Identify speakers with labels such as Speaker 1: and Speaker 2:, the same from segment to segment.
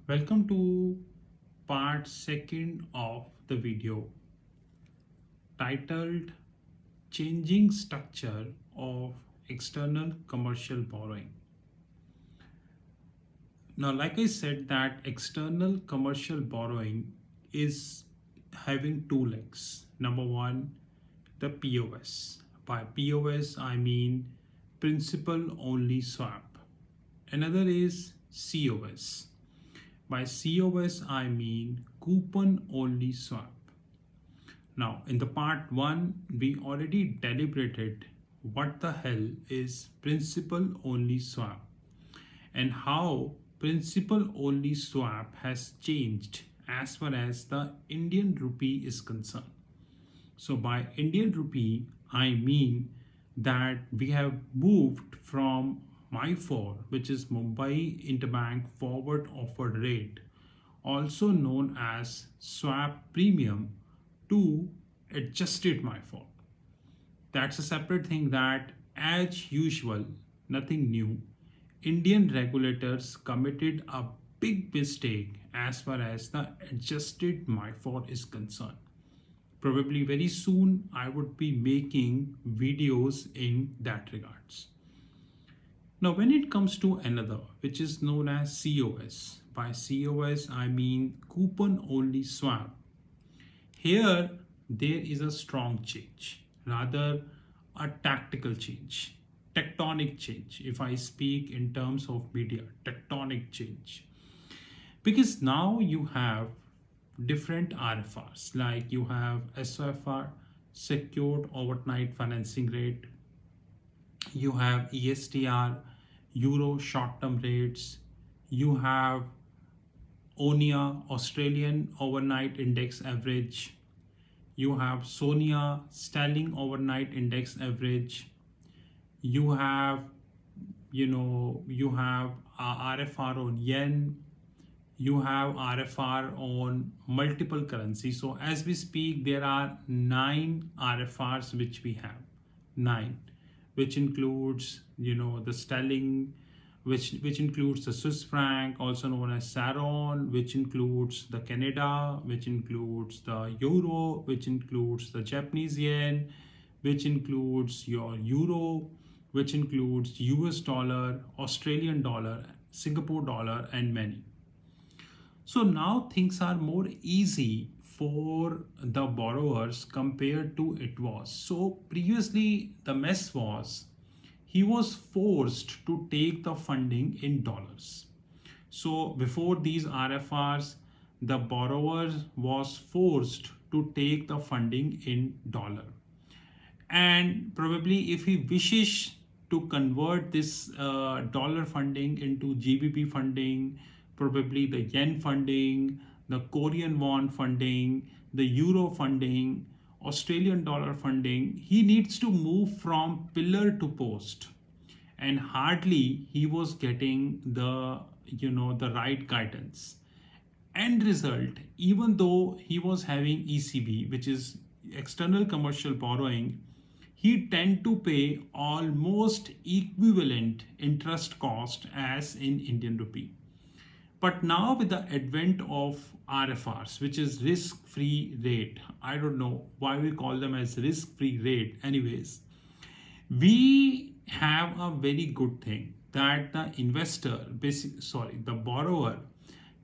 Speaker 1: Welcome to part second of the video titled Changing Structure of External Commercial Borrowing. Now, like I said, that external commercial borrowing is having two legs. Number one, the POS. By POS, I mean principal only swap. Another is COS. By COS, I mean coupon only swap. Now, in the part 1, we already deliberated what the hell is principal only swap and how principal only swap has changed as far as the Indian rupee is concerned. So, by Indian rupee, I mean that we have moved from MIFOR, which is Mumbai Interbank Forward Offered Rate, also known as swap premium, to adjusted MIFOR. That's a separate thing that, as usual, nothing new. Indian regulators committed a big mistake as far as the adjusted MIFOR is concerned. Probably very soon I would be making videos in that regards. Now, when it comes to another, which is known as COS, by COS I mean coupon only swap. Here, there is a strong change, rather a tactical change, tectonic change. If I speak in terms of media, tectonic change. Because now you have different RFRs, like you have SOFR, secured overnight financing rate, you have ESTR, Euro short term rates, you have ONIA, Australian overnight index average, you have SONIA, sterling overnight index average, you have RFR on yen, you have RFR on multiple currencies. So as we speak, there are 9 RFRs which we have. 9, which includes the sterling, which includes the Swiss franc, also known as Saron, which includes the Canada, which includes the euro, which includes the Japanese yen, which includes your euro, which includes US dollar, Australian dollar, Singapore dollar, and many. So now things are more easy for the borrowers compared to it was. So previously the mess was he was forced to take the funding in dollars. So before these RFRs, the borrower was forced to take the funding in dollar. And probably if he wishes to convert this dollar funding into GBP funding, probably the yen funding, the Korean won funding, the euro funding, Australian dollar funding, he needs to move from pillar to post. And hardly he was getting the right guidance. End result, even though he was having ECB, which is external commercial borrowing, he tend to pay almost equivalent interest cost as in Indian rupee. But now with the advent of RFRs, which is risk-free rate, I don't know why we call them as risk-free rate. Anyways, we have a very good thing that the borrower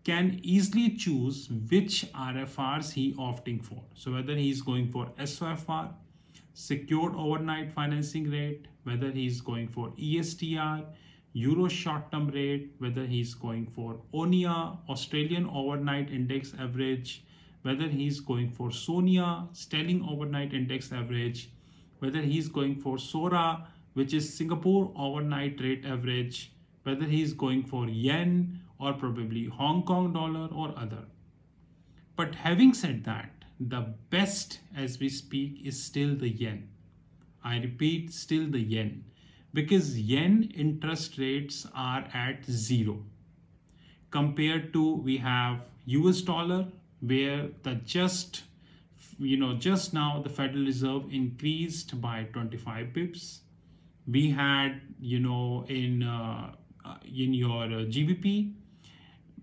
Speaker 1: can easily choose which RFRs he opting for. So whether he's going for SOFR, secured overnight financing rate, whether he's going for ESTR, Euro short term rate, whether he's going for ONIA, Australian overnight index average, whether he's going for SONIA, sterling overnight index average, whether he's going for SORA, which is Singapore overnight rate average, whether he's going for yen or probably Hong Kong dollar or other. But having said that, the best as we speak is still the yen. I repeat, still the yen, because yen interest rates are at 0 compared to we have US dollar, where the just now the Federal Reserve increased by 25 pips. We had in your GBP,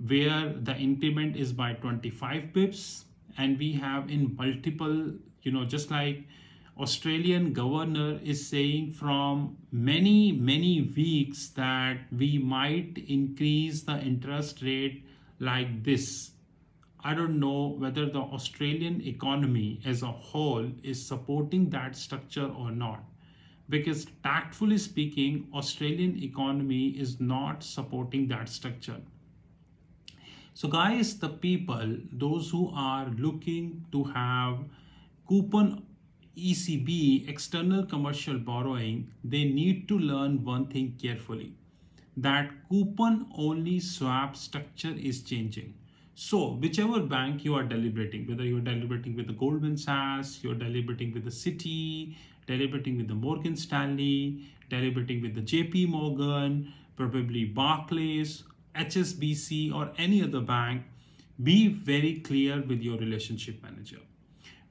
Speaker 1: where the increment is by 25 pips, and we have in multiple, just like Australian governor is saying from many weeks that we might increase the interest rate like this. I don't know whether the Australian economy as a whole is supporting that structure or not, because tactfully speaking, Australian economy is not supporting that structure. So guys, the people, those who are looking to have coupon ECB, external commercial borrowing, they need to learn one thing carefully, that coupon only swap structure is changing. So whichever bank you are deliberating, whether you are deliberating with the Goldman Sachs, you're deliberating with the Citi, deliberating with the Morgan Stanley, deliberating with the JP Morgan, probably Barclays, HSBC, or any other bank, be very clear with your relationship manager,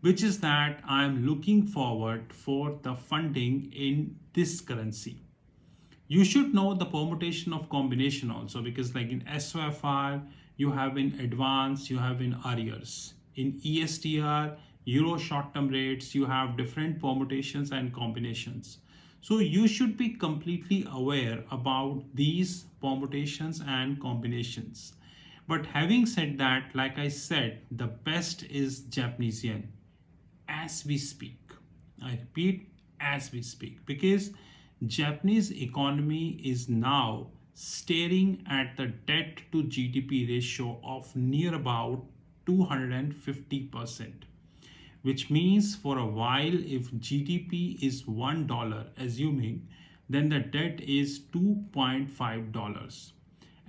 Speaker 1: which is that I'm looking forward for the funding in this currency. You should know the permutation of combination also, because like in SOFR, you have in advance, you have in arrears. In ESTR, Euro short-term rates, you have different permutations and combinations. So you should be completely aware about these permutations and combinations. But having said that, like I said, the best is Japanese yen as we speak. I repeat, as we speak, because Japanese economy is now staring at the debt to GDP ratio of near about 250%, which means for a while, if GDP is $1, assuming, then the debt is $2.5.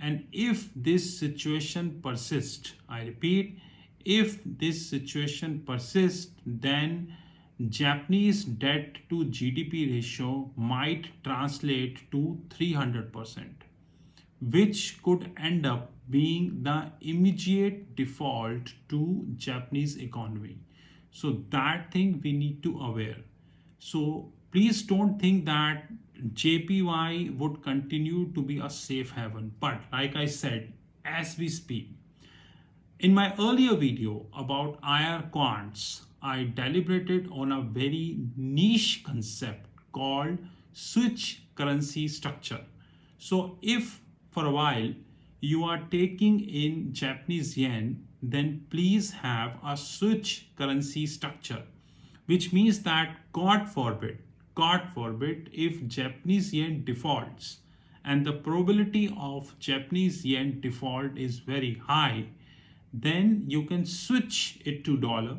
Speaker 1: And if this situation persists, I repeat, if this situation persists, then Japanese debt to GDP ratio might translate to 300%, which could end up being the immediate default to Japanese economy. So that thing we need to aware. So please don't think that JPY would continue to be a safe haven. But like I said, as we speak, in my earlier video about IR quants, I deliberated on a very niche concept called switch currency structure. So if for a while you are taking in Japanese yen, then please have a switch currency structure, which means that God forbid, if Japanese yen defaults, and the probability of Japanese yen default is very high, then you can switch it to dollar,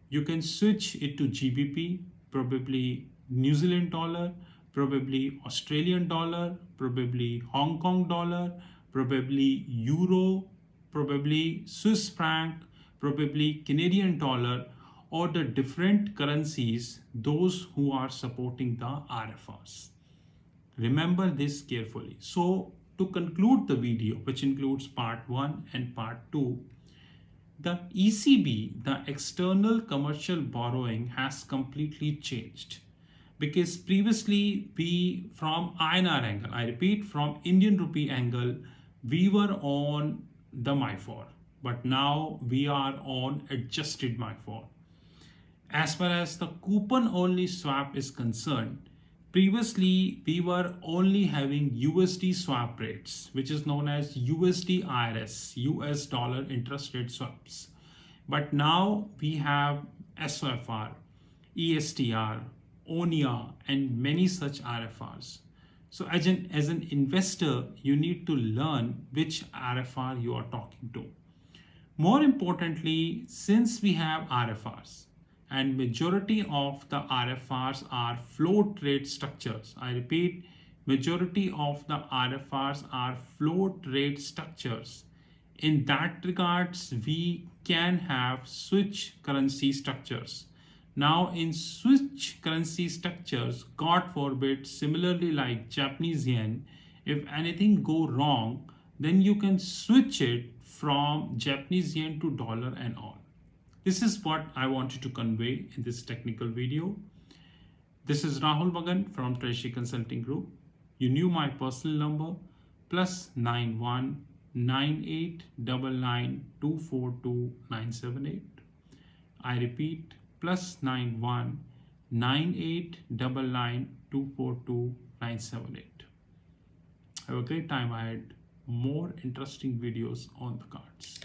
Speaker 1: you can switch it to GBP, probably New Zealand dollar, probably Australian dollar, probably Hong Kong dollar, probably euro, probably Swiss franc, probably Canadian dollar, or the different currencies, those who are supporting the RFRs. Remember this carefully. So to conclude the video, which includes part 1 and part 2, the ECB, the external commercial borrowing, has completely changed, because previously we, from INR angle, I repeat, from Indian rupee angle, we were on the MIFOR, but now we are on adjusted MIFOR. As far as the coupon only swap is concerned, previously we were only having USD swap rates, which is known as USD IRS, US dollar interest rate swaps. But now we have SOFR, ESTR, ONIA, and many such RFRs. So as an investor, you need to learn which RFR you are talking to. More importantly, since we have RFRs, and majority of the RFRs are float rate structures. I repeat, majority of the RFRs are float rate structures. In that regards, we can have switch currency structures. Now in switch currency structures, God forbid, similarly like Japanese yen, if anything go wrong, then you can switch it from Japanese yen to dollar and all. This is what I wanted to convey in this technical video. This is Rahul Magan from Treasury Consulting Group. You knew my personal number, +91 9899242978. I repeat, +91 9899242978. Have a great time ahead. More interesting videos on the cards.